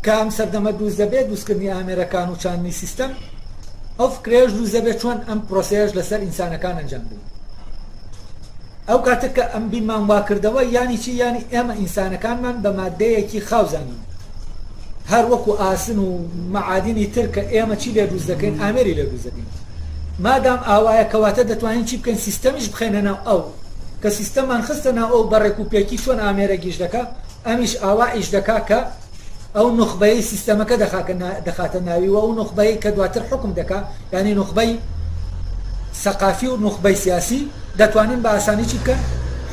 كام سردەمە دروست دەبێت دروستکردنی ئامێرەکان و چاندنی سیستەم ئەو فکرێش دروست دەبێت چۆن ئەم پرۆسەیەش لەسەر ئینسانەکان ئەنجام بدەین. ئەو کاتێک کە ئەم بیرمان وا کردەوە یانی چی؟ یانی ئێمە ئینسانەکانمان بە مادەیەکی خاوزانین، هەر وەکو ئاسن و مەعادینی تر کە ئێمە چی لێ دروست دەکەین ئامێری لێ دروست دەکەین. مادام ئاوایە کەواتە دەتوانین چی بکەین؟ سیستەمیش بخێنە ناو ئەو کە سیستەممان خستە ناو ئەو بەڕێک و پێکی چۆن ئامێرە گیش دەکا، ئەمیش ئاوا ئیش دەکا کە ئەو نخبەی سیستەمەکە دەخاتە ناوی و ئەو نخبەی کە دواتر حکم دەکا، یعنی نخبەی سەقافی و نخبەی سیاسی دەتوانین بە ئاسانی چی بکەن؟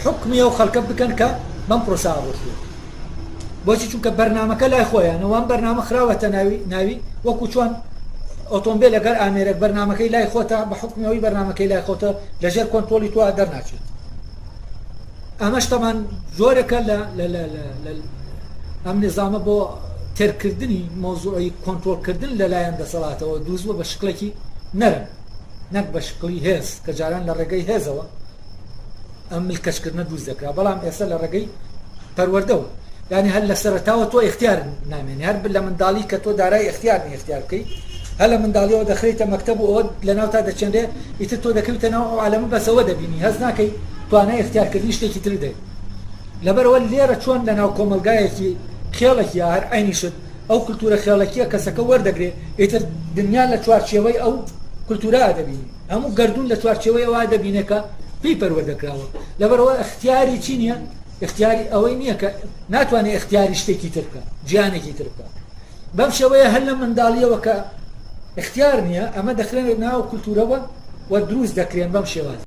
حکمی ئەو خەڵکە بکەن کە بەم پرۆسە ڕۆشتووە. بۆچی؟ چونکە بەرنامەکە لای خۆیانەوە، ئەم بەرنامە خراوەتە ناوی وەکو چۆن ئۆتۆمبیل لەگەر ئامێرێک بەرنامەکەی لای خۆتە بە حکمیەوەی بەرنامەکەی لای خۆتە لەژێر کۆنترۆلی تۆ دەرناچێت. ئەمەش تەمان زۆرێکە لە ئەم نظامە بۆ تێرکردنی مۆزوعی کۆنترۆلکردن لەلایەن دەسەڵاتەوە دروستبووە بە شکلێکی نەرم، نەک بە شکلی هێز کە جاران لە ڕێگەی هێزەوە ئەم ملکەشکردنە دروست دەکرا، بەڵام ئێستا لە ڕێگەی پەروەردەوە. یعنی هەر لە سەرەتاوە تۆ اختیار نامێنی، هەر لە منداڵی کە تۆ دارای اختیارنی اختیار بکەی، هەر لە منداڵیەوە دەخرێتە مەکتەب و ئەوە لە ناو تا دەچێنرێ، ئیتر تۆ دەکەویتە ناو ئەو عالەمە بەسەوە دەبینی، هەز ناکەی توانای اختیارکردنی شتێکی تر دەی. لەبەرەوە لێرە چۆن لە ناو کۆمەلگایەکی خێڵێکی هەر عینیشت ئەو کولتورە خێڵەکیە کەسەکە وەردەگرێ، ئیتر دنیا لە چوارچێوەی ئەو کولتورە دەبینی، هەموو گەردون لە چوارچێوەی ئەوە دەبینێکە پێی پەروەردەکراوە. لەبەرەوە اختیاری چی نییە؟ اختیاری ئەوەی نییە کە ناتوانێت اختیاری شتێکی تر بکە، گیانێکی تر بکە. بەم شێوەیە هەر لە منداڵیەوە کە اختیار نییە، ئەمە دەخرێنێت ناو کولتورەوە و دروست دەکرێن بەم شێوازە.